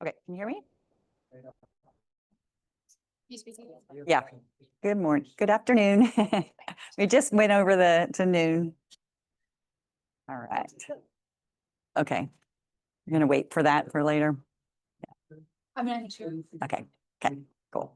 Okay, can you hear me? Yeah. Good morning. Good afternoon. We just went over to noon. All right. Okay. You're gonna wait for that for later. I'm gonna do. Okay. Okay. Cool.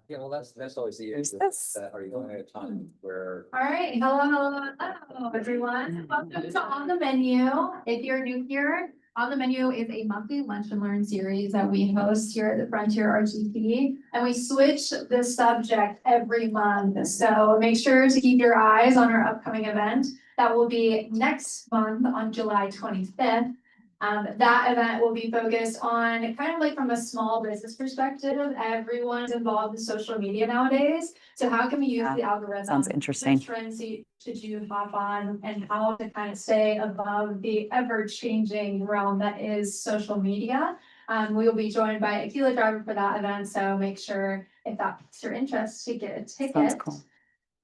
Yeah, well, that's always the issue. This. Are you going at a time where? All right, hello, everyone. Welcome to On the Menu. If you're new here, On the Menu is a monthly lunch and learn series that we host here at the Frontier RGP, and we switch the subject every month. So make sure to keep your eyes on our upcoming event. That will be next month on July 25th. That event will be focused on kind of like from a small business perspective. Everyone's involved in social media nowadays. So how can we use the algorithm? Sounds interesting. Which trends should you hop on, and how to kind of stay above the ever-changing realm that is social media. We will be joined by Aquila Driver for that event. So make sure if that's your interest to get a ticket. Sounds cool.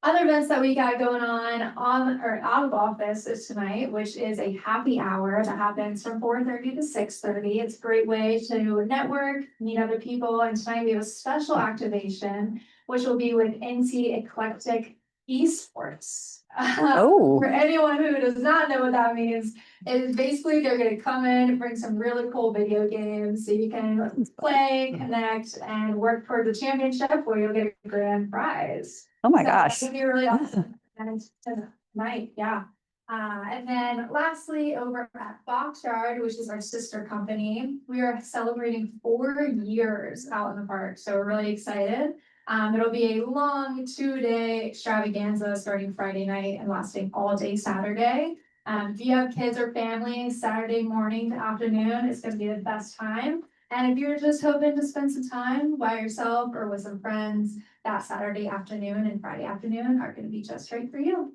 Other events that we got going on or out of office is tonight, which is a happy hour that happens from 4:30 to 6:30. It's a great way to network, meet other people. And tonight we have a special activation, which will be with NC Eclectic Esports. Oh. For anyone who does not know what that means, is basically they're going to come in and bring some really cool video games so you can play, connect, and work toward the championship where you'll get a grand prize. Oh my So gosh. that would be really awesome. And tonight, yeah. And then lastly, over at Boxyard, which is our sister company, we are celebrating 4 years out in the park. So we're really excited. It'll be a long 2-day extravaganza starting Friday night and lasting all day Saturday. If you have kids or families, Saturday morning to afternoon is going to be the best time. And if you're just hoping to spend some time by yourself or with some friends, that Saturday afternoon and Friday afternoon are going to be just right for you.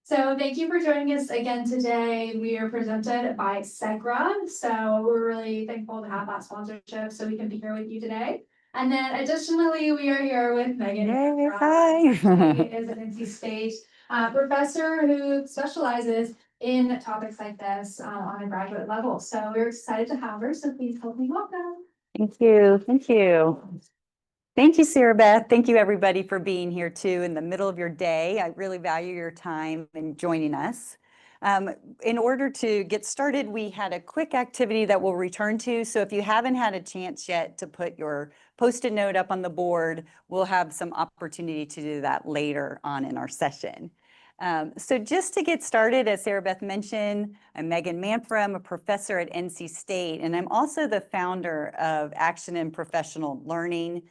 So thank you for joining us again today. We are presented by Segra. So we're really thankful to have that sponsorship so we can be here with you today. And then additionally, we are here with Megan. Yay, hi. She is an NC State professor who specializes in topics like this on a graduate level. So we're excited to have her. So please help me welcome. Thank you. Thank you. Thank you, Sarah Beth. Thank you, everybody, for being here too in the middle of your day. I really value your time and joining us. In order to get started, we had a quick activity that we'll return to. So if you haven't had a chance yet to put your Post-it note up on the board, we'll have some opportunity to do that later on in our session. So just to get started, as Sarah Beth mentioned, I'm Megan Manfra. I'm a professor at NC State, and I'm also the founder of Action in Professional Learning.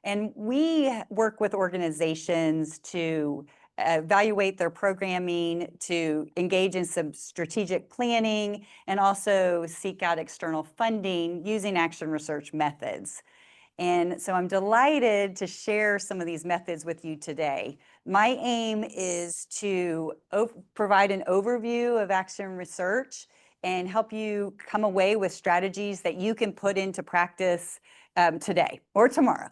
And we work with organizations to evaluate their programming, to engage in some strategic planning, and also seek out external funding using action research methods. And so I'm delighted to share some of these methods with you today. My aim is to provide an overview of action research and help you come away with strategies that you can put into practice today or tomorrow,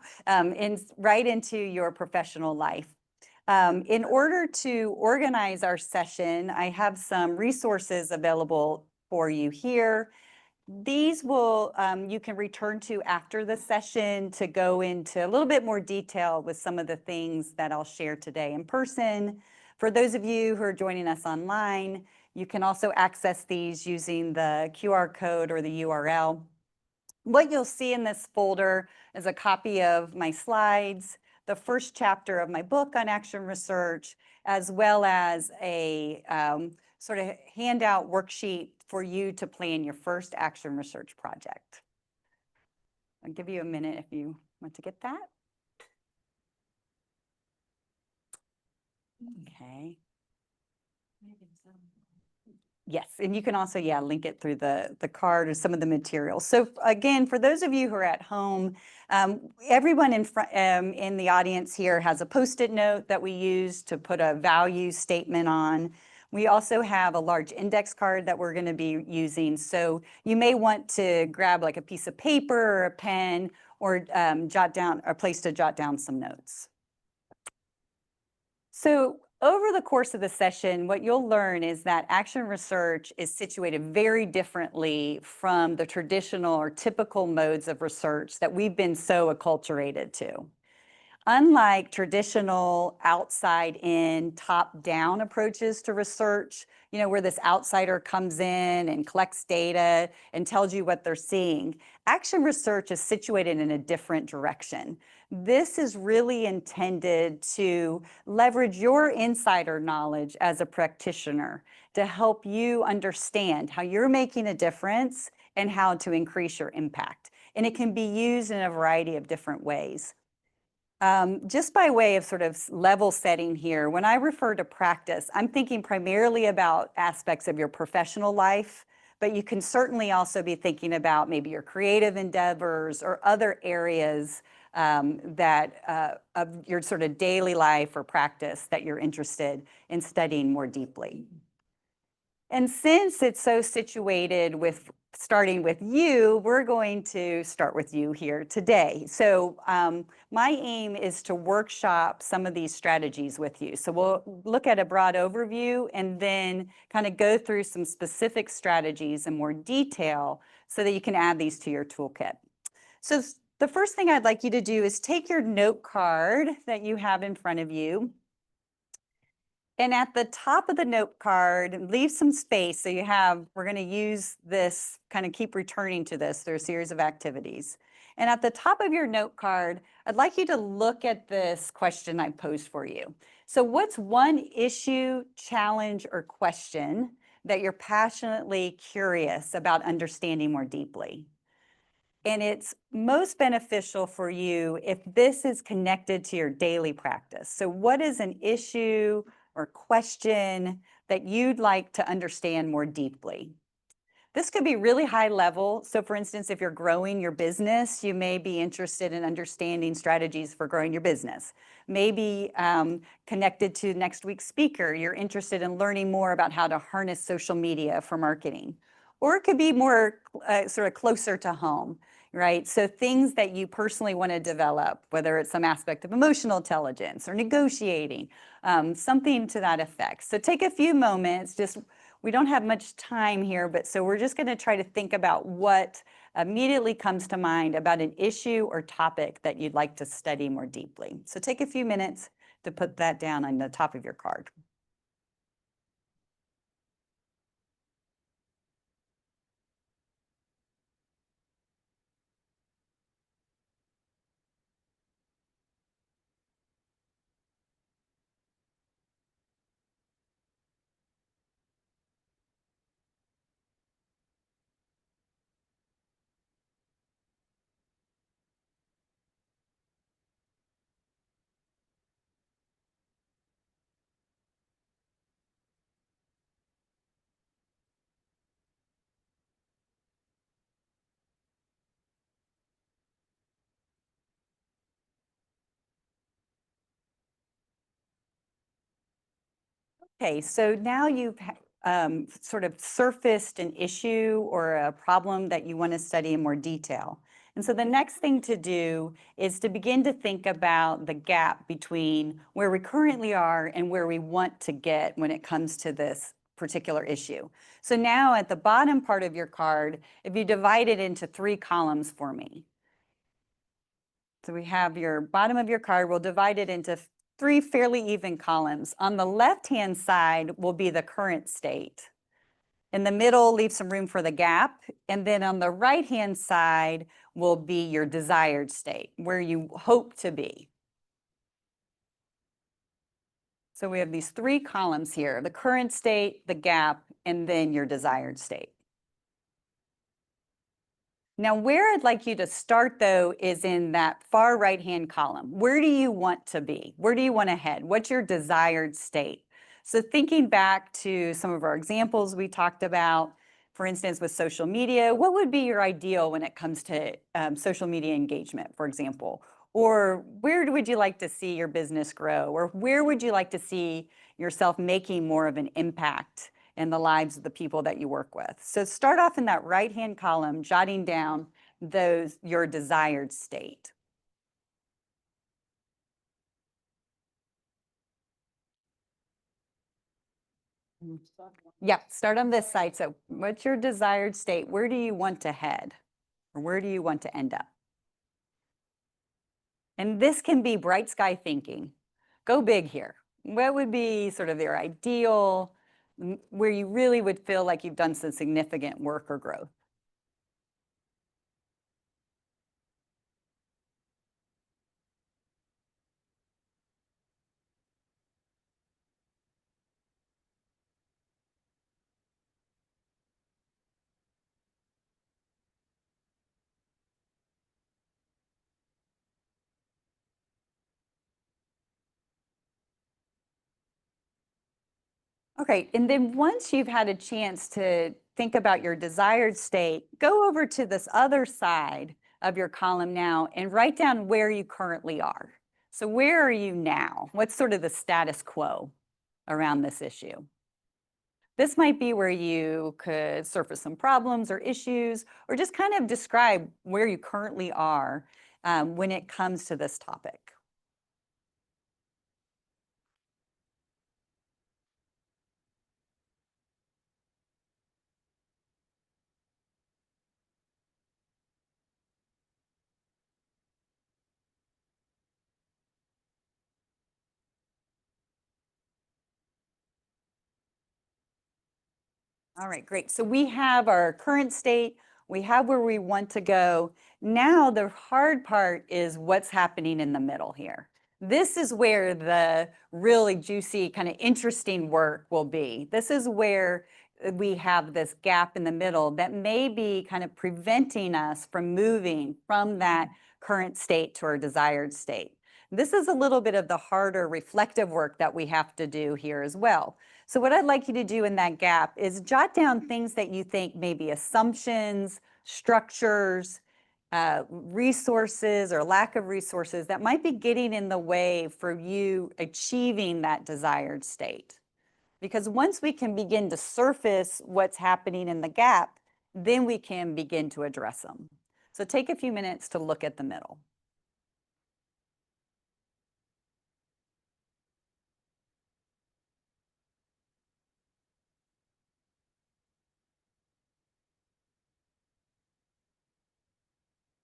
right into your professional life. In order to organize our session, I have some resources available for you here. These will, you can return to after the session to go into a little bit more detail with some of the things that I'll share today in person. For those of you who are joining us online, you can also access these using the QR code or the URL. What you'll see in this folder is a copy of my slides, the first chapter of my book on action research, as well as a sort of handout worksheet for you to plan your first action research project. I'll give you a minute if you want to get that. Okay. Yes, and you can also, link it through the card or some of the materials. So again, for those of you who are at home, everyone in the audience here has a Post-it note that we use to put a value statement on. We also have a large index card that we're going to be using. So you may want to grab like a piece of paper or a pen or jot down a place to jot down some notes. So over the course of the session, what you'll learn is that action research is situated very differently from the traditional or typical modes of research that we've been so acculturated to. Unlike traditional outside-in, top-down approaches to research, where this outsider comes in and collects data and tells you what they're seeing, action research is situated in a different direction. This is really intended to leverage your insider knowledge as a practitioner to help you understand how you're making a difference and how to increase your impact. And it can be used in a variety of different ways. Just by way of sort of level setting here, when I refer to practice, I'm thinking primarily about aspects of your professional life, but you can certainly also be thinking about maybe your creative endeavors or other areas of your sort of daily life or practice that you're interested in studying more deeply. And since it's so situated with starting with you, we're going to start with you here today. So my aim is to workshop some of these strategies with you. So we'll look at a broad overview and then kind of go through some specific strategies in more detail so that you can add these to your toolkit. So the first thing I'd like you to do is take your note card that you have in front of you. And at the top of the note card, leave some space. So we're going to use this, kind of keep returning to this through a series of activities. And at the top of your note card, I'd like you to look at this question I posed for you. So what's one issue, challenge, or question that you're passionately curious about understanding more deeply? And it's most beneficial for you if this is connected to your daily practice. So what is an issue or question that you'd like to understand more deeply? This could be really high level. So for instance, if you're growing your business, you may be interested in understanding strategies for growing your business. Maybe connected to next week's speaker, you're interested in learning more about how to harness social media for marketing. Or it could be more sort of closer to home, right? So things that you personally want to develop, whether it's some aspect of emotional intelligence or negotiating, something to that effect. So take a few moments, we don't have much time here, but so we're just going to try to think about what immediately comes to mind about an issue or topic that you'd like to study more deeply. So take a few minutes to put that down on the top of your card. Okay, so now you've sort of surfaced an issue or a problem that you want to study in more detail. And so the next thing to do is to begin to think about the gap between where we currently are and where we want to get when it comes to this particular issue. So now at the bottom part of your card, if you divide it into 3 columns for me. So we have your bottom of your card, we'll divide it into 3 fairly even columns. On the left-hand side will be the current state. In the middle, leave some room for the gap. And then on the right-hand side will be your desired state, where you hope to be. So we have these 3 columns here, the current state, the gap, and then your desired state. Now, where I'd like you to start, though, is in that far right-hand column. Where do you want to be? Where do you want to head? What's your desired state? So thinking back to some of our examples we talked about, for instance, with social media, what would be your ideal when it comes to social media engagement, for example? Or where would you like to see your business grow? Or where would you like to see yourself making more of an impact in the lives of the people that you work with? So start off in that right-hand column, jotting down your desired state. Yeah, start on this side. So what's your desired state? Where do you want to head? Or where do you want to end up? And this can be bright sky thinking. Go big here. What would be sort of your ideal, where you really would feel like you've done some significant work or growth? Okay, and then once you've had a chance to think about your desired state, go over to this other side of your column now and write down where you currently are. So where are you now? What's sort of the status quo around this issue? This might be where you could surface some problems or issues, or just kind of describe where you currently are when it comes to this topic. All right, great. So we have our current state, we have where we want to go. Now the hard part is what's happening in the middle here. This is where the really juicy, kind of interesting work will be. This is where we have this gap in the middle that may be kind of preventing us from moving from that current state to our desired state. This is a little bit of the harder reflective work that we have to do here as well. So what I'd like you to do in that gap is jot down things that you think may be assumptions, structures, resources or lack of resources that might be getting in the way for you achieving that desired state. Because once we can begin to surface what's happening in the gap, then we can begin to address them. So take a few minutes to look at the middle.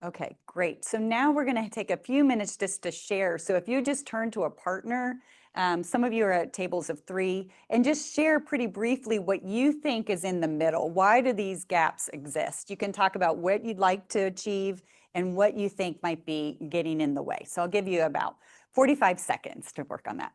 Okay, great. So now we're going to take a few minutes just to share. So if you just turn to a partner, some of you are at tables of 3, and just share pretty briefly what you think is in the middle. Why do these gaps exist? You can talk about what you'd like to achieve and what you think might be getting in the way. So I'll give you about 45 seconds to work on that.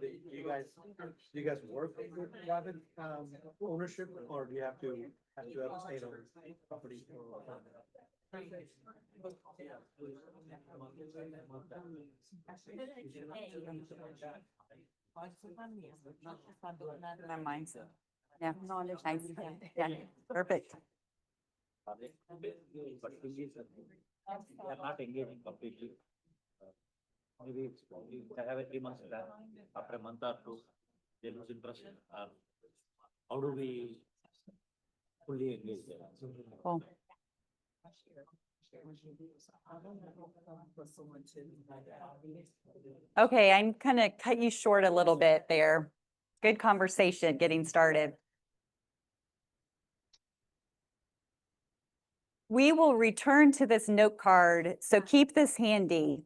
Do you guys work with private ownership, or do you have to have state-owned property? My mindset. Yeah. Nice. Yeah. Perfect. But thing is, they are not engaging completely. Maybe they have a 3 months plan. After a month or 2, they lose interest. How do we fully engage them? Cool. Okay, I'm gonna cut you short a little bit there. Good conversation getting started. We will return to this note card, so keep this handy.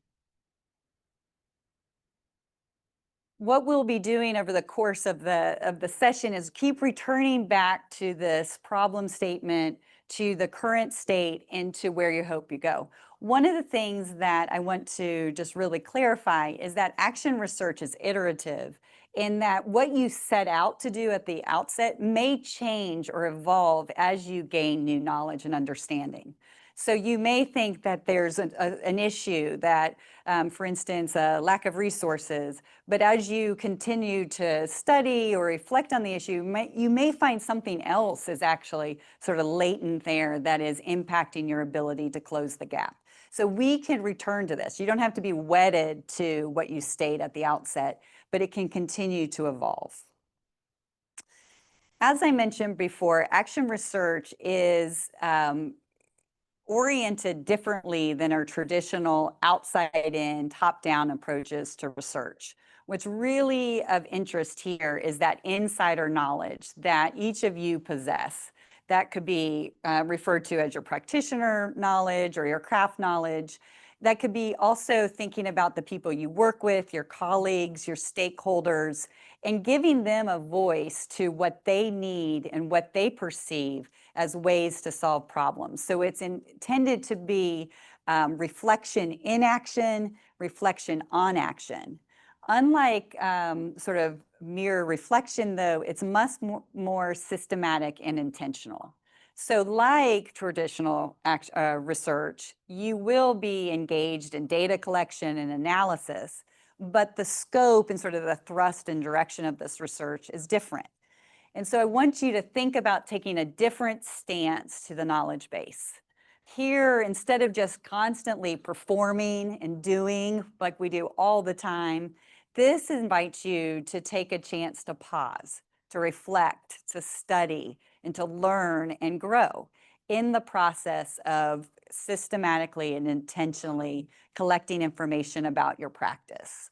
What we'll be doing over the course of the session is keep returning back to this problem statement, to the current state, and to where you hope you go. One of the things that I want to just really clarify is that action research is iterative, in that what you set out to do at the outset may change or evolve as you gain new knowledge and understanding. So you may think that there's an issue that, for instance, a lack of resources, but as you continue to study or reflect on the issue, you may find something else is actually sort of latent there that is impacting your ability to close the gap. So we can return to this. You don't have to be wedded to what you state at the outset, but it can continue to evolve. As I mentioned before, action research is oriented differently than our traditional outside-in, top-down approaches to research. What's really of interest here is that insider knowledge that each of you possess. That could be referred to as your practitioner knowledge or your craft knowledge. That could be also thinking about the people you work with, your colleagues, your stakeholders, and giving them a voice to what they need and what they perceive as ways to solve problems. So it's intended to be reflection in action, reflection on action. Unlike sort of mere reflection, though, it's much more systematic and intentional. So like traditional research, you will be engaged in data collection and analysis, but the scope and sort of the thrust and direction of this research is different. And so I want you to think about taking a different stance to the knowledge base. Here, instead of just constantly performing and doing like we do all the time, this invites you to take a chance to pause, to reflect, to study, and to learn and grow in the process of systematically and intentionally collecting information about your practice.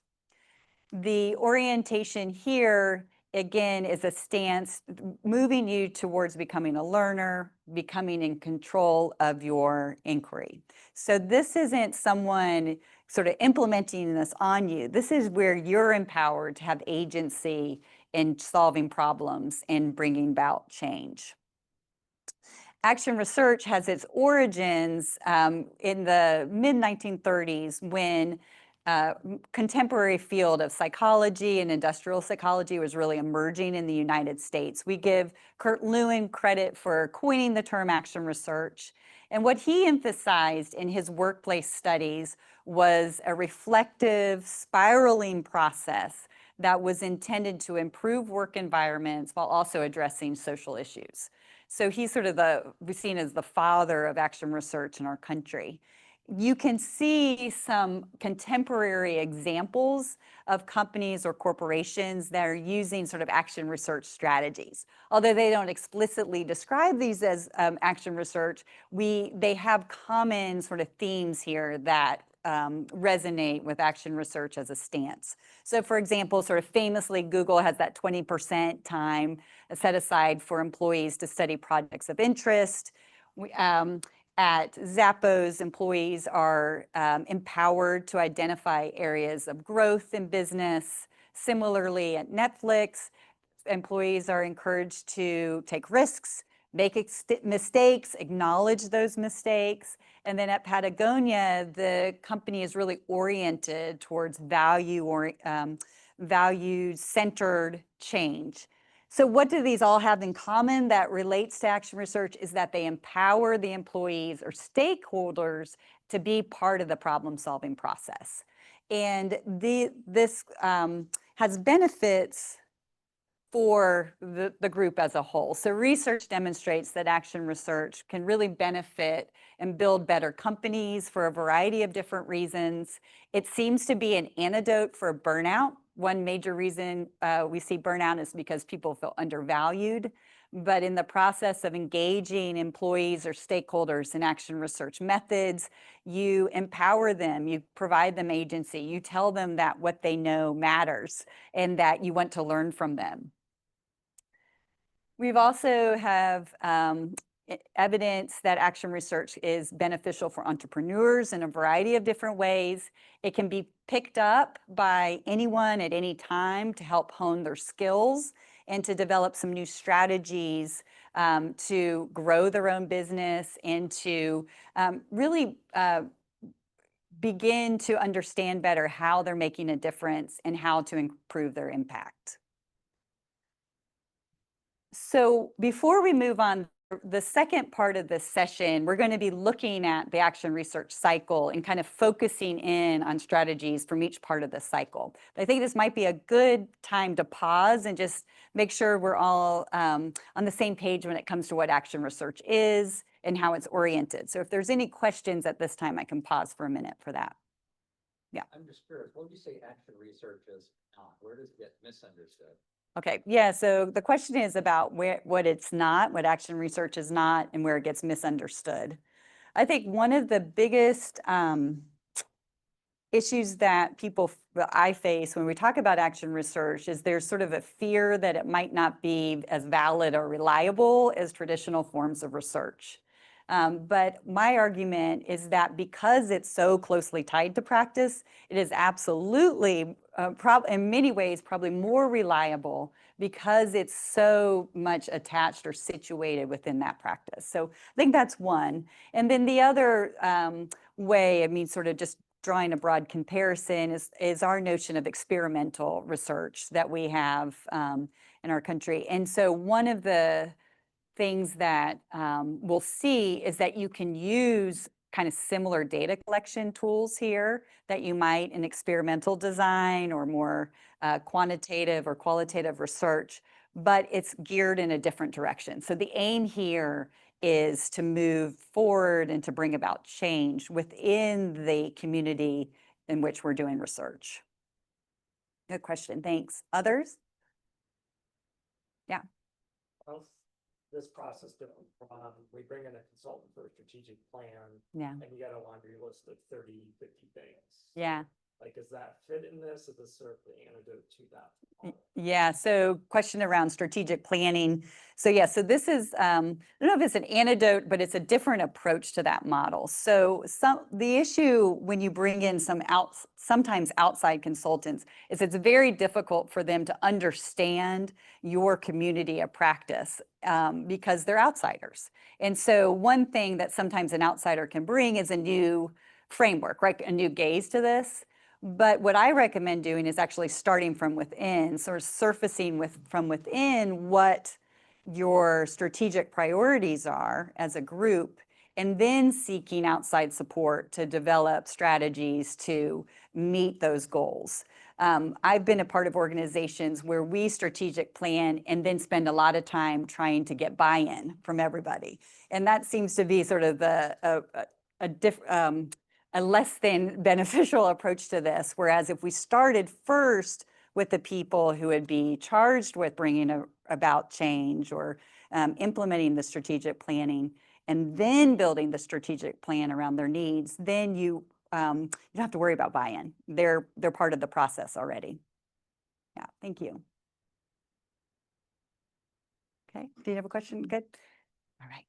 The orientation here, again, is a stance moving you towards becoming a learner, becoming in control of your inquiry. So this isn't someone sort of implementing this on you. This is where you're empowered to have agency in solving problems and bringing about change. Action research has its origins in the mid-1930s when contemporary field of psychology and industrial psychology was really emerging in the United States. We give Kurt Lewin credit for coining the term action research. And what he emphasized in his workplace studies was a reflective, spiraling process that was intended to improve work environments while also addressing social issues. So he's sort of seen as the father of action research in our country. You can see some contemporary examples of companies or corporations that are using sort of action research strategies. Although they don't explicitly describe these as action research, they have common sort of themes here that resonate with action research as a stance. So for example, sort of famously, Google has that 20% time set aside for employees to study projects of interest. At Zappos, employees are empowered to identify areas of growth in business. Similarly, at Netflix, employees are encouraged to take risks, make mistakes, acknowledge those mistakes. And then at Patagonia, the company is really oriented towards value-centered change. So what do these all have in common that relates to action research is that they empower the employees or stakeholders to be part of the problem-solving process. And this has benefits for the group as a whole. So research demonstrates that action research can really benefit and build better companies for a variety of different reasons. It seems to be an antidote for burnout. One major reason we see burnout is because people feel undervalued. But in the process of engaging employees or stakeholders in action research methods, you empower them, you provide them agency, you tell them that what they know matters and that you want to learn from them. We've also have evidence that action research is beneficial for entrepreneurs in a variety of different ways. It can be picked up by anyone at any time to help hone their skills and to develop some new strategies to grow their own business and to really begin to understand better how they're making a difference and how to improve their impact. So before we move on, the second part of this session, we're going to be looking at the action research cycle and kind of focusing in on strategies from each part of the cycle. But I think this might be a good time to pause and just make sure we're all on the same page when it comes to what action research is and how it's oriented. So if there's any questions at this time, I can pause for a minute for that. Yeah. I'm just curious, what would you say action research is not? Where does it get misunderstood? Okay, yeah, so the question is about what it's not, what action research is not, and where it gets misunderstood. I think one of the biggest issues that I face when we talk about action research is there's sort of a fear that it might not be as valid or reliable as traditional forms of research. But my argument is that because it's so closely tied to practice, it is absolutely, in many ways, probably more reliable because it's so much attached or situated within that practice. So I think that's one. And then the other way, I mean, sort of just drawing a broad comparison is our notion of experimental research that we have in our country. And so one of the things that we'll see is that you can use kind of similar data collection tools here that you might in experimental design or more quantitative or qualitative research, but it's geared in a different direction. So the aim here is to move forward and to bring about change within the community in which we're doing research. Good question, thanks. Others? Yeah. How's this process different from, we bring in a consultant for a strategic plan Yeah. and you got a laundry list of 30, 50 things. Yeah. Like, does that fit in this? Is this sort of the antidote to that? Yeah, so question around strategic planning. So yeah, so this is, I don't know if it's an antidote, but it's a different approach to that model. So the issue when you bring in sometimes outside consultants is it's very difficult for them to understand your community of practice because they're outsiders. And so one thing that sometimes an outsider can bring is a new framework, right? A new gaze to this. But what I recommend doing is actually starting from within, sort of surfacing from within what your strategic priorities are as a group, and then seeking outside support to develop strategies to meet those goals. I've been a part of organizations where we strategic plan and then spend a lot of time trying to get buy-in from everybody. And that seems to be sort of a less than beneficial approach to this. Whereas if we started first with the people who would be charged with bringing about change or implementing the strategic planning and then building the strategic plan around their needs, then you don't have to worry about buy-in. They're part of the process already. Yeah, thank you. Okay, do you have a question? Good. All right.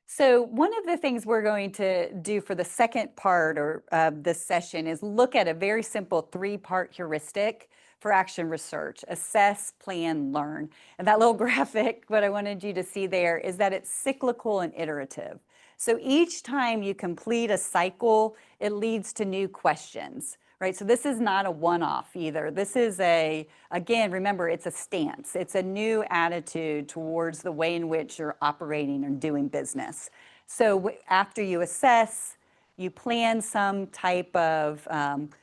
So one of the things we're going to do for the second part of this session is look at a very simple 3-part heuristic for action research: assess, plan, learn. And that little graphic, what I wanted you to see there is that it's cyclical and iterative. So each time you complete a cycle, it leads to new questions, right? So this is not a one-off either. This is again, remember, it's a stance. It's a new attitude towards the way in which you're operating and doing business. So after you assess, you plan some type of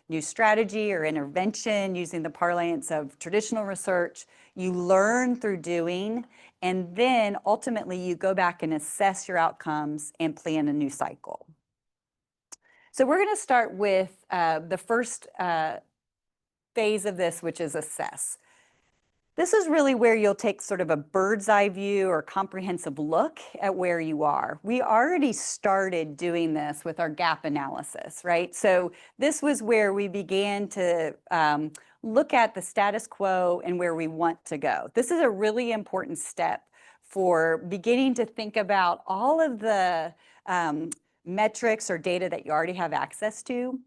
new strategy or intervention using the parlance of traditional research. You learn through doing, and then ultimately you go back and assess your outcomes and plan a new cycle. So we're going to start with the first phase of this, which is assess. This is really where you'll take sort of a bird's eye view or comprehensive look at where you are. We already started doing this with our gap analysis, right? So this was where we began to look at the status quo and where we want to go. This is a really important step for beginning to think about all of the metrics or data that you already have access to.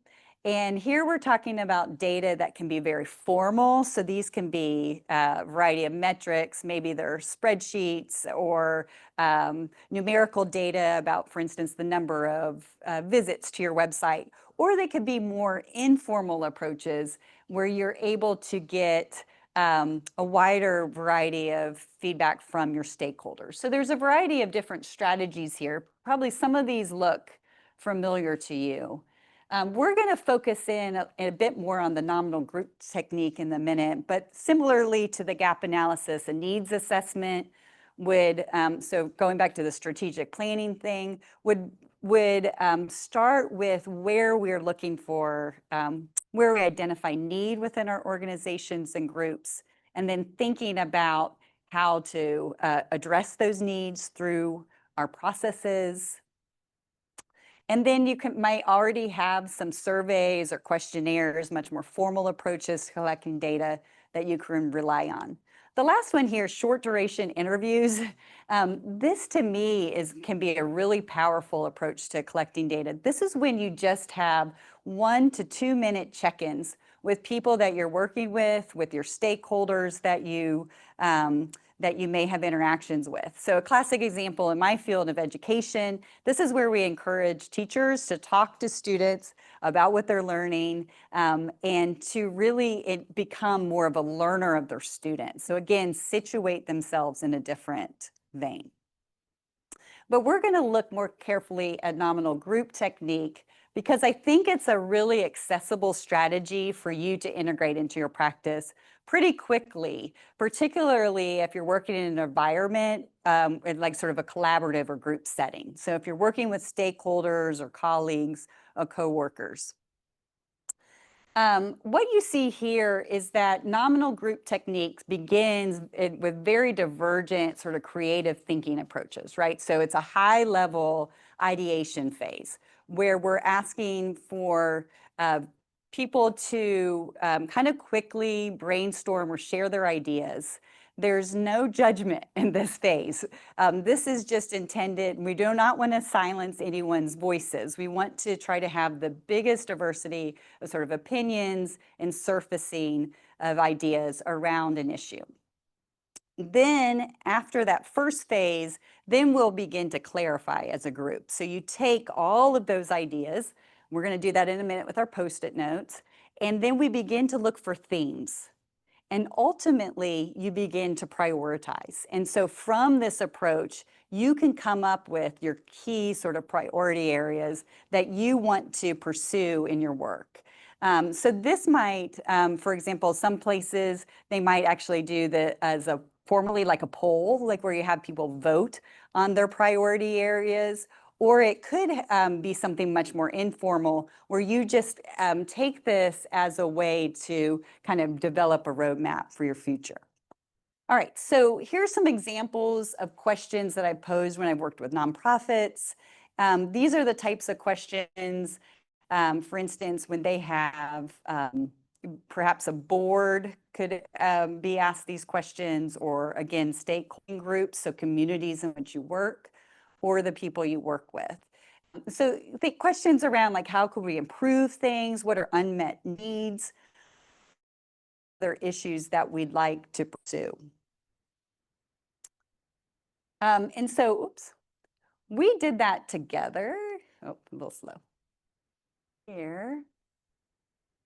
And here we're talking about data that can be very formal. So these can be a variety of metrics. Maybe they're spreadsheets or numerical data about, for instance, the number of visits to your website. Or they could be more informal approaches where you're able to get a wider variety of feedback from your stakeholders. So there's a variety of different strategies here. Probably some of these look familiar to you. We're going to focus in a bit more on the nominal group technique in a minute, but similarly to the gap analysis, a needs assessment would, so going back to the strategic planning thing, would start with where we're looking for, where we identify need within our organizations and groups, and then thinking about how to address those needs through our processes. And then you might already have some surveys or questionnaires, much more formal approaches to collecting data that you can rely on. The last one here, short duration interviews. This to me can be a really powerful approach to collecting data. This is when you just have 1 to 2 minute check-ins with people that you're working with your stakeholders that you may have interactions with. So a classic example in my field of education, this is where we encourage teachers to talk to students about what they're learning and to really become more of a learner of their students. So again, situate themselves in a different vein. But we're going to look more carefully at nominal group technique because I think it's a really accessible strategy for you to integrate into your practice pretty quickly, particularly if you're working in an environment in like sort of a collaborative or group setting. So if you're working with stakeholders or colleagues or coworkers. What you see here is that nominal group techniques begins with very divergent sort of creative thinking approaches, right? So it's a high level ideation phase where we're asking for people to kind of quickly brainstorm or share their ideas. There's no judgment in this phase. This is just intended, we do not want to silence anyone's voices. We want to try to have the biggest diversity of sort of opinions and surfacing of ideas around an issue. Then after that first phase, then we'll begin to clarify as a group. So you take all of those ideas, we're going to do that in a minute with our Post-it notes, and then we begin to look for themes. And ultimately, you begin to prioritize. And so from this approach, you can come up with your key sort of priority areas that you want to pursue in your work. So this might, for example, some places, they might actually do as a formally like a poll, like where you have people vote on their priority areas. Or it could be something much more informal where you just take this as a way to kind of develop a roadmap for your future. All right, so here's some examples of questions that I posed when I've worked with nonprofits. These are the types of questions, for instance, when they have perhaps a board could be asked these questions, or again, stakeholder groups, so communities in which you work, or the people you work with. So the questions around like, how could we improve things? What are unmet needs? Other issues that we'd like to pursue. And so, oops, we did that together. Oh, a little slow. Here.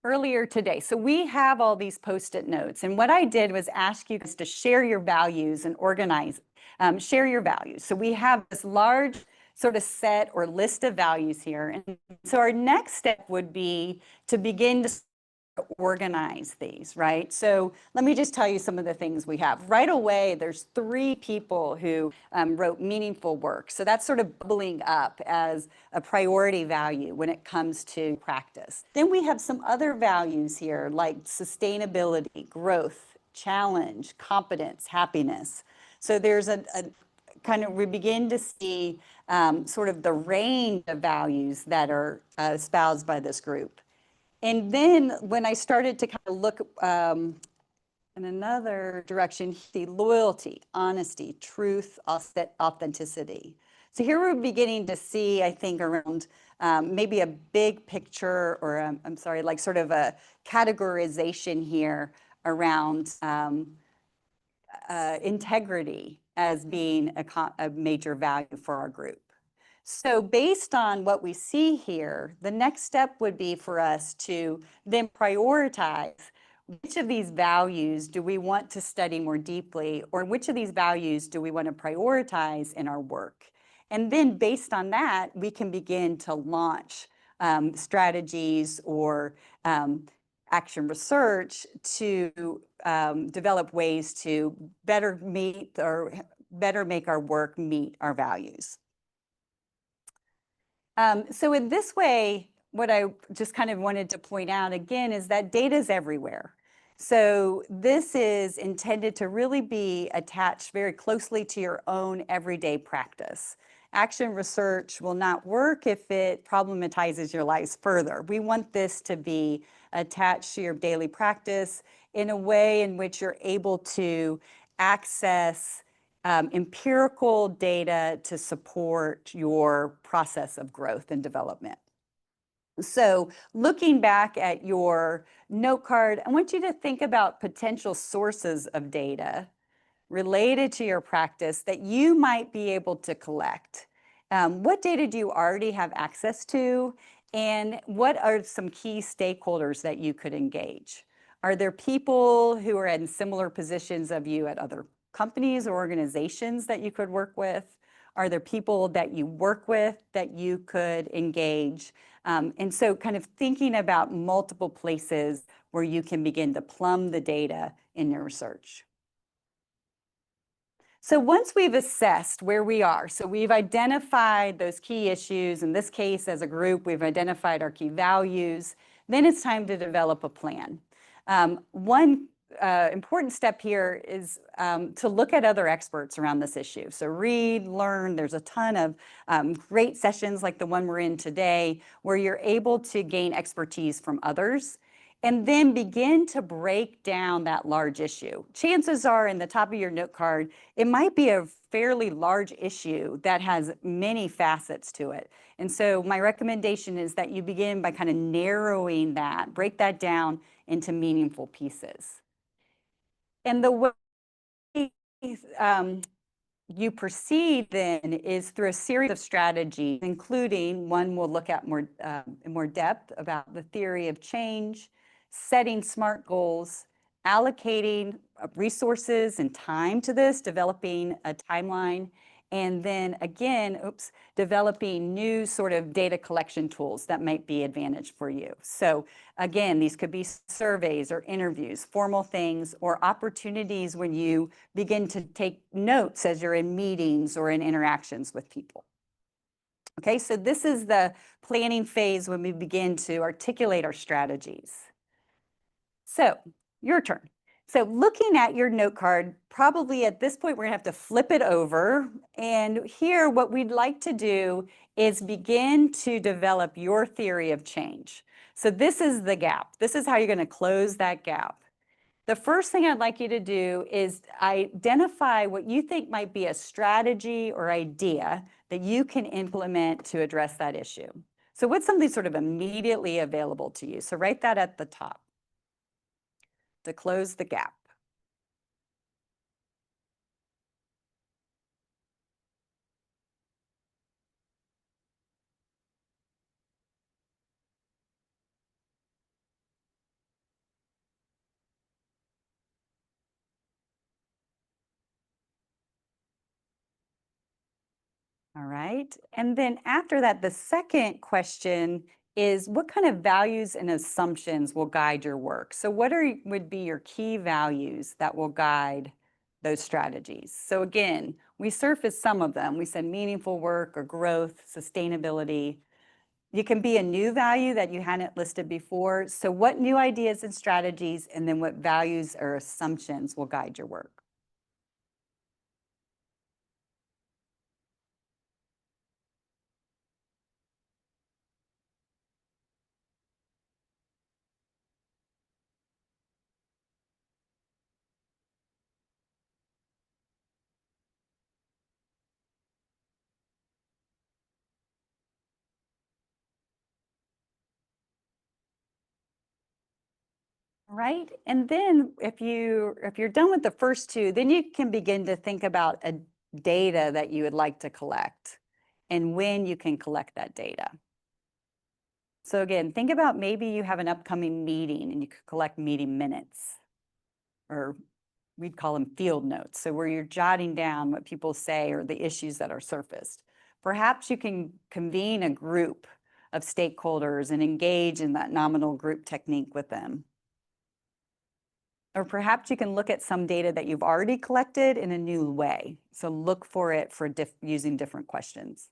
Earlier today. So we have all these Post-it notes. And what I did was ask you guys to share your values and organize, share your values. So we have this large sort of set or list of values here. And so our next step would be to begin to organize these, right? So let me just tell you some of the things we have. Right away, there's 3 people who wrote meaningful work. So that's sort of bubbling up as a priority value when it comes to practice. Then we have some other values here like sustainability, growth, challenge, competence, happiness. So there's a kind of, we begin to see sort of the range of values that are espoused by this group. And then when I started to kind of look And another direction, the loyalty, honesty, truth, authenticity. So here we're beginning to see, I think, around maybe a big picture, or I'm sorry, like sort of a categorization here around integrity as being a major value for our group. So based on what we see here, the next step would be for us to then prioritize which of these values do we want to study more deeply, or which of these values do we want to prioritize in our work? And then based on that, we can begin to launch strategies or action research to develop ways to better meet or better make our work meet our values. So in this way, what I just kind of wanted to point out again is that data is everywhere. So this is intended to really be attached very closely to your own everyday practice. Action research will not work if it problematizes your lives further. We want this to be attached to your daily practice in a way in which you're able to access empirical data to support your process of growth and development. So looking back at your note card, I want you to think about potential sources of data related to your practice that you might be able to collect. What data do you already have access to? And what are some key stakeholders that you could engage? Are there people who are in similar positions of you at other companies or organizations that you could work with? Are there people that you work with that you could engage? And so kind of thinking about multiple places where you can begin to plumb the data in your research. So once we've assessed where we are, so we've identified those key issues, in this case, as a group, we've identified our key values, then it's time to develop a plan. One important step here is to look at other experts around this issue. So read, learn, there's a ton of great sessions like the one we're in today, where you're able to gain expertise from others and then begin to break down that large issue. Chances are in the top of your note card, it might be a fairly large issue that has many facets to it. And so my recommendation is that you begin by kind of narrowing that, break that down into meaningful pieces. And the way you proceed then is through a series of strategies, including one we'll look at more in more depth about the theory of change, setting SMART goals, allocating resources and time to this, developing a timeline, and then again, developing new sort of data collection tools that might be advantage for you. So again, these could be surveys or interviews, formal things, or opportunities when you begin to take notes as you're in meetings or in interactions with people. Okay, so this is the planning phase when we begin to articulate our strategies. So your turn. So looking at your note card, probably at this point, we're gonna have to flip it over. And here, what we'd like to do is begin to develop your theory of change. So this is the gap. This is how you're gonna close that gap. The first thing I'd like you to do is identify what you think might be a strategy or idea that you can implement to address that issue. So what's something sort of immediately available to you? So write that at the top to close the gap. All right. And then after that, the second question is what kind of values and assumptions will guide your work? So what would be your key values that will guide those strategies? So again, we surfaced some of them. We said meaningful work or growth, sustainability. You can be a new value that you hadn't listed before. So what new ideas and strategies, and then what values or assumptions will guide your work? Right? And then if you're done with the first two, then you can begin to think about a data that you would like to collect and when you can collect that data. So again, think about maybe you have an upcoming meeting and you could collect meeting minutes, or we'd call them field notes. So where you're jotting down what people say or the issues that are surfaced. Perhaps you can convene a group of stakeholders and engage in that nominal group technique with them. Or perhaps you can look at some data that you've already collected in a new way. So look for it for using different questions.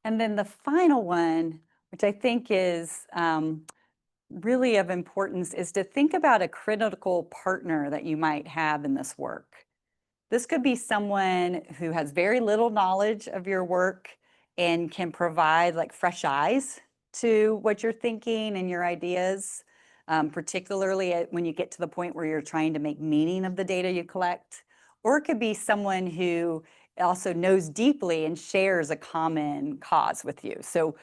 And then the final one, which I think is really of importance, is to think about a critical partner that you might have in this work. This could be someone who has very little knowledge of your work and can provide like fresh eyes to what you're thinking and your ideas, particularly when you get to the point where you're trying to make meaning of the data you collect. Or it could be someone who also knows deeply and shares a common cause with you. So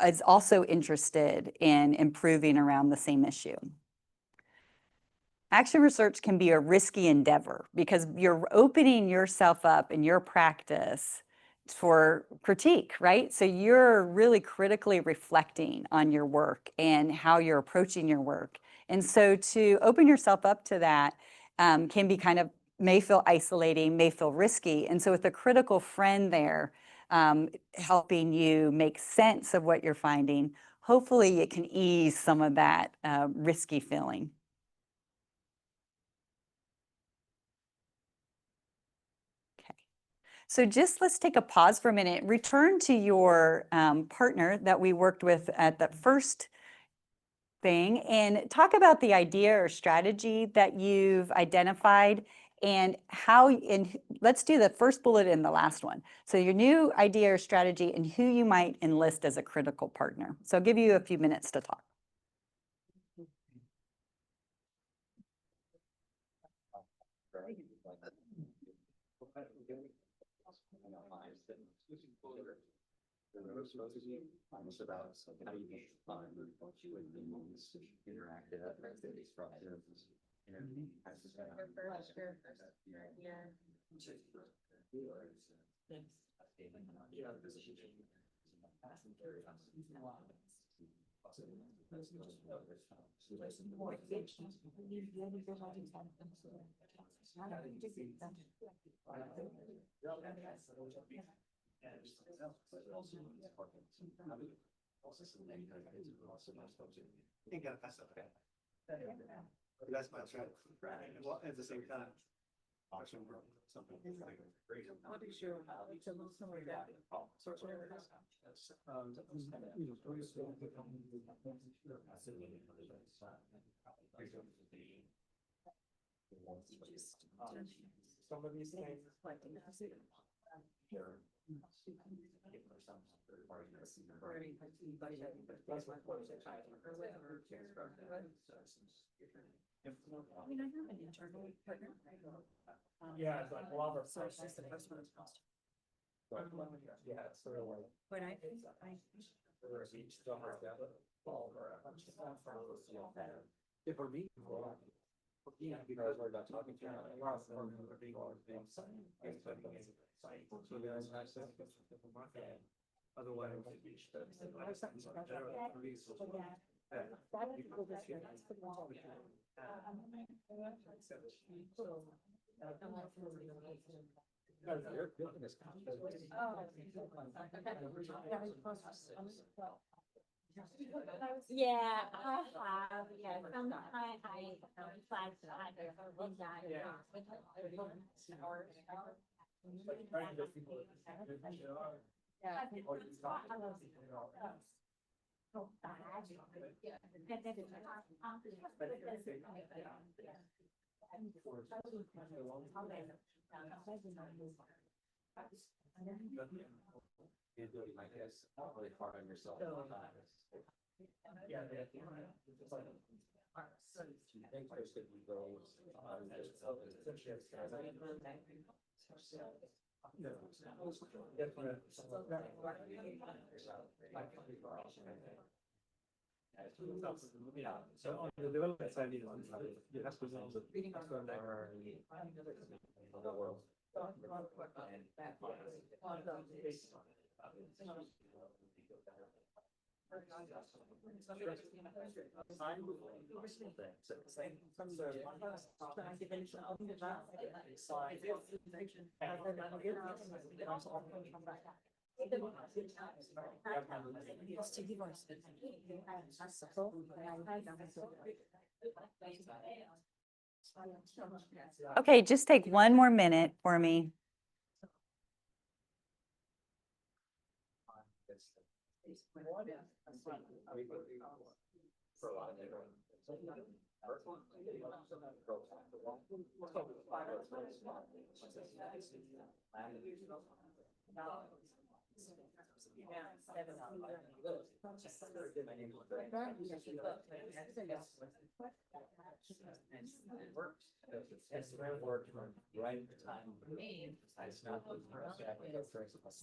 is also interested in improving around the same issue. Action research can be a risky endeavor because you're opening yourself up in your practice for critique, right? So you're really critically reflecting on your work and how you're approaching your work. And so to open yourself up to that can be may feel isolating, may feel risky. And so with a critical friend there, helping you make sense of what you're finding, hopefully it can ease some of that risky feeling. So just let's take a pause for a minute, return to your partner that we worked with at the first thing and talk about the idea or strategy that you've identified and how, and let's do the first bullet and the last one. So your new idea or strategy and who you might enlist as a critical partner. So I'll give you a few minutes to talk. It's about how do you make fun with these interactive, disruptive, That's my strategy. Well, at the same time. What is your, it's a little somewhere down. Some of these things. I mean, I have an internal partner. Yeah, it's like, well, So it's just the first one. yeah, it's sort of like. But I. Whereas each summer, yeah, fall or a bunch of stuff. Yeah, for me. Yeah, because we're not talking to. So there's nice stuff. Otherwise. Yeah, yeah, sometimes I flash You're doing like this, not really hard on yourself. Yeah. So on the development side, you have to know the Okay, just take one more minute for me.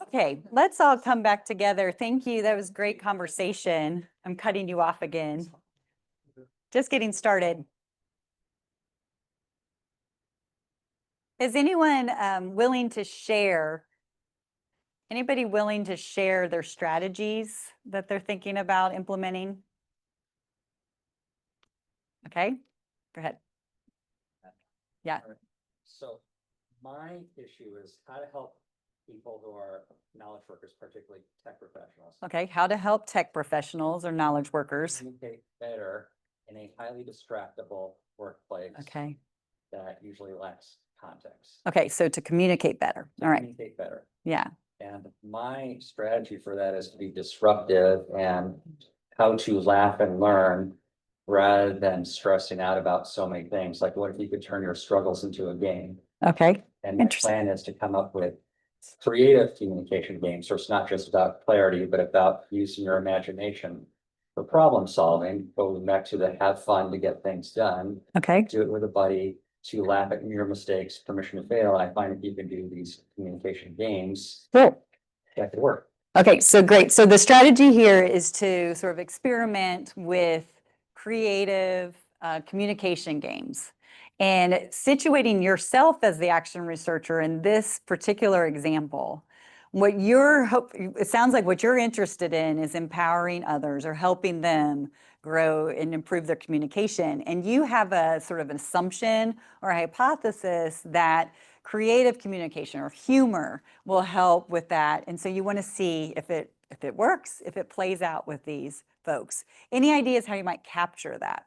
Okay, let's all come back together. Thank you. That was great conversation. I'm cutting you off again. Just getting started. Is anyone willing to share? Anybody willing to share their strategies that they're thinking about implementing? Okay, go ahead. Yeah. So my issue is how to help people who are knowledge workers, particularly tech professionals, Okay, how to help tech professionals or knowledge workers. communicate better in a highly distractible workplace. Okay. That usually lacks context. Okay, so to communicate better. To All right. communicate better. Yeah. And my strategy for that is to be disruptive and how to laugh and learn rather than stressing out about so many things. Like, what if you could turn your struggles into a game? Okay. And my Interesting. plan is to come up with creative communication games. So it's not just about clarity, but about using your imagination for problem solving. Going back to the have fun to get things done. Okay. Do it with a buddy, to laugh at your mistakes, permission to fail. I find if you can do these communication games, Cool. that could work. Okay, so great. So the strategy here is to sort of experiment with creative communication games and situating yourself as the action researcher in this particular example. What it sounds like what you're interested in is empowering others or helping them grow and improve their communication. And you have a sort of an assumption or a hypothesis that creative communication or humor will help with that. And so you want to see if it works, if it plays out with these folks. Any ideas how you might capture that?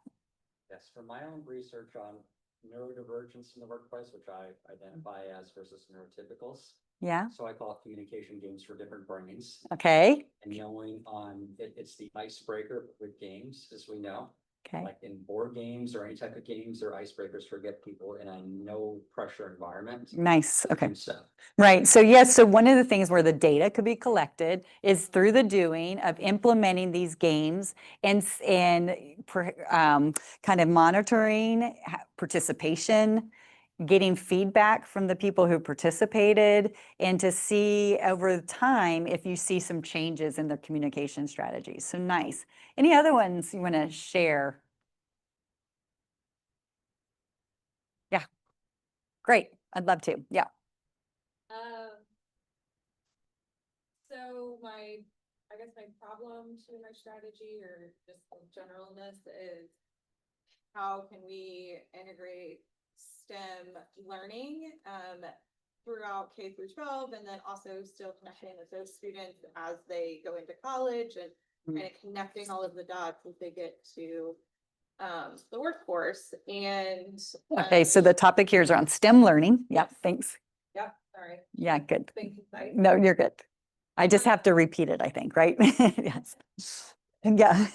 Yes, from my own research on neurodivergence in the workplace, which I identify as versus neurotypicals. Yeah. So I call it communication games for different brains. Okay. And knowing on it's the icebreaker with games, as we know. Okay. Like in board games or any type of games, they're icebreakers for get people in a no pressure environment. Nice. Okay. So Right. So yes, so one of the things where the data could be collected is through the doing of implementing these games and kind of monitoring participation, getting feedback from the people who participated, and to see over time if you see some changes in their communication strategies. So nice. Any other ones you want to share? Yeah. Great. I'd love to. Yeah. So I guess my problem to my strategy or just the generalness is how can we integrate STEM learning throughout K through 12 and then also still connecting with those students as they go into college and kind of connecting all of the dots as they get to the workforce. And Okay, so the topic here is around STEM learning. Yep, thanks. yeah, sorry. Yeah, good. Thank you. No, you're good. I just have to repeat it, I think, right? Yes. Yeah.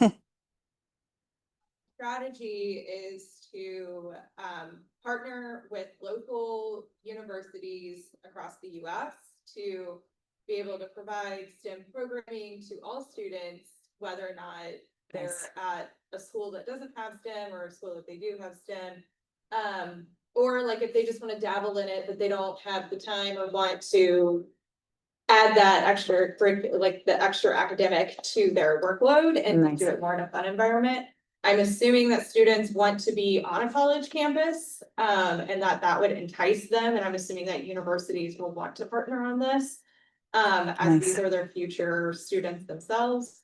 Strategy is to partner with local universities across the US to be able to provide STEM programming to all students, whether or not they're Nice. at a school that doesn't have STEM or a school that they do have STEM. or like if they just want to dabble in it, but they don't have the time or want to add that extra like the extra academic to their workload and Nice. do it more in a fun environment. I'm assuming that students want to be on a college campus, and that would entice them, and I'm assuming that universities will want to partner on this. As Nice. these are their future students themselves.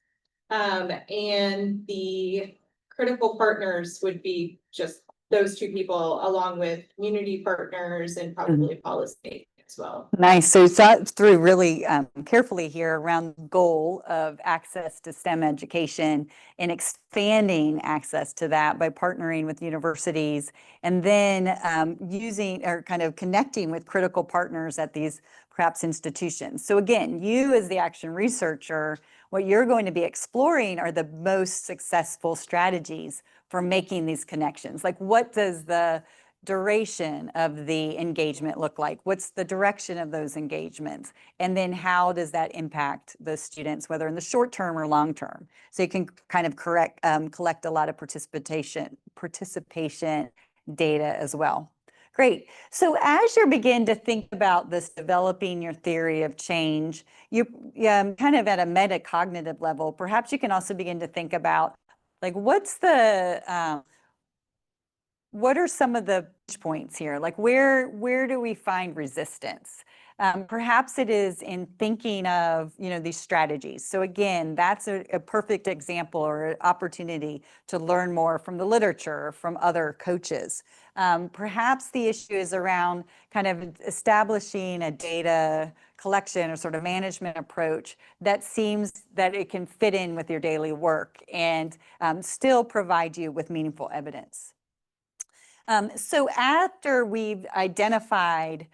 And the critical partners would be just those two people, along with community partners and probably policy as well. Nice. So you thought through really carefully here around the goal of access to STEM education and expanding access to that by partnering with universities and then using or kind of connecting with critical partners at these perhaps institutions. So again, you as the action researcher, what you're going to be exploring are the most successful strategies for making these connections. Like what does the duration of the engagement look like? What's the direction of those engagements? And then how does that impact the students, whether in the short term or long term? So you can kind of collect a lot of participation data as well. Great. So as you begin to think about this, developing your theory of change, you kind of at a metacognitive level, perhaps you can also begin to think about like what are some of the points here? Like where do we find resistance? Perhaps it is in thinking of, these strategies. So again, that's a perfect example or opportunity to learn more from the literature, from other coaches. Perhaps the issue is around kind of establishing a data collection or sort of management approach that seems that it can fit in with your daily work and still provide you with meaningful evidence. So after we've identified,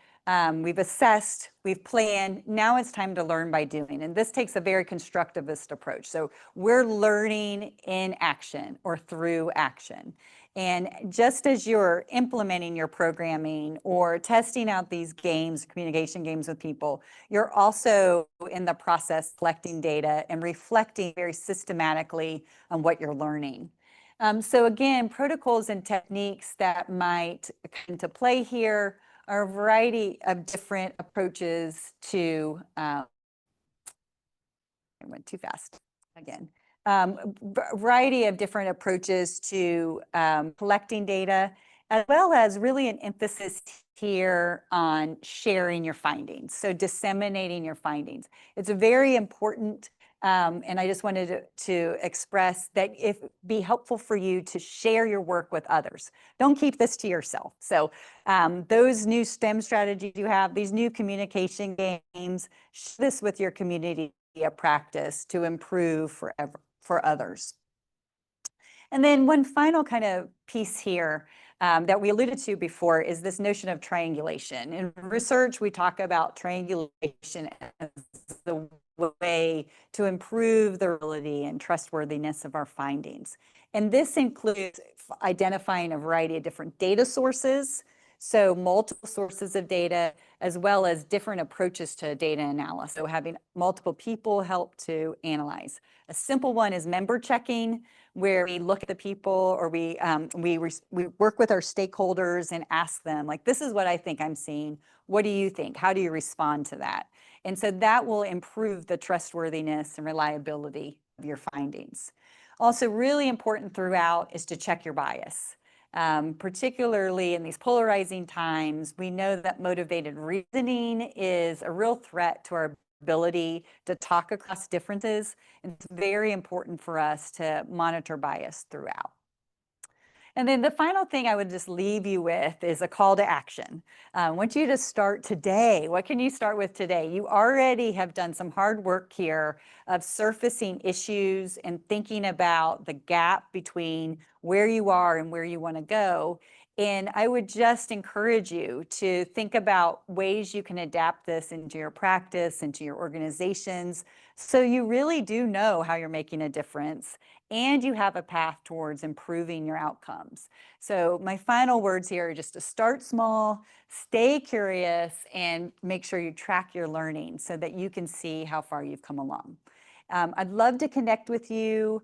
we've assessed, we've planned, now it's time to learn by doing. And this takes a very constructivist approach. So we're learning in action or through action. And just as you're implementing your programming or testing out these games, communication games with people, you're also in the process collecting data and reflecting very systematically on what you're learning. So again, protocols and techniques that might come into play here are a variety of different approaches to, I went too fast again. Variety of different approaches to collecting data, as well as really an emphasis here on sharing your findings. So disseminating your findings. It's very important. And I just wanted to express that if be helpful for you to share your work with others. Don't keep this to yourself. So those new STEM strategies you have, these new communication games, share this with your community of practice to improve for others. And then one final kind of piece here that we alluded to before is this notion of triangulation. In research, we talk about triangulation as the way to improve the reliability and trustworthiness of our findings. And this includes identifying a variety of different data sources, so multiple sources of data, as well as different approaches to data analysis. So having multiple people help to analyze. A simple one is member checking, where we look at the people or we work with our stakeholders and ask them, like, this is what I think I'm seeing. What do you think? How do you respond to that? And so that will improve the trustworthiness and reliability of your findings. Also, really important throughout is to check your bias. Particularly in these polarizing times, we know that motivated reasoning is a real threat to our ability to talk across differences. And it's very important for us to monitor bias throughout. And then the final thing I would just leave you with is a call to action. I want you to start today. What can you start with today? You already have done some hard work here of surfacing issues and thinking about the gap between where you are and where you want to go. And I would just encourage you to think about ways you can adapt this into your practice, into your organizations, so you really do know how you're making a difference and you have a path towards improving your outcomes. So my final words here are just to start small, stay curious, and make sure you track your learning so that you can see how far you've come along. I'd love to connect with you.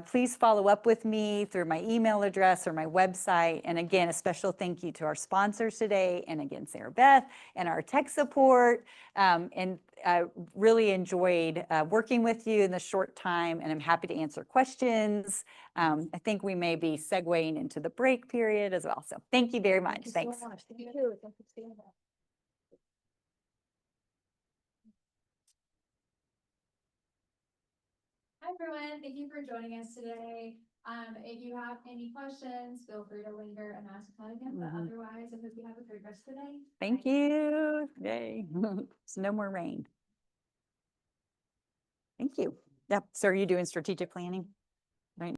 Please follow up with me through my email address or my website. And again, a special thank you to our sponsors today. And again, Sarah Beth and our tech support. And I really enjoyed working with you in the short time, and I'm happy to answer questions. I think we may be segueing into the break period as well. So thank you very much. Thanks. Hi, everyone. Thank you for joining us today. If you have any questions, feel free to linger and ask that again, but otherwise, I hope you have a great rest of the day. Thank Bye. you. Yay. There's no more rain. Thank you. Yep. So are you doing strategic planning? Right.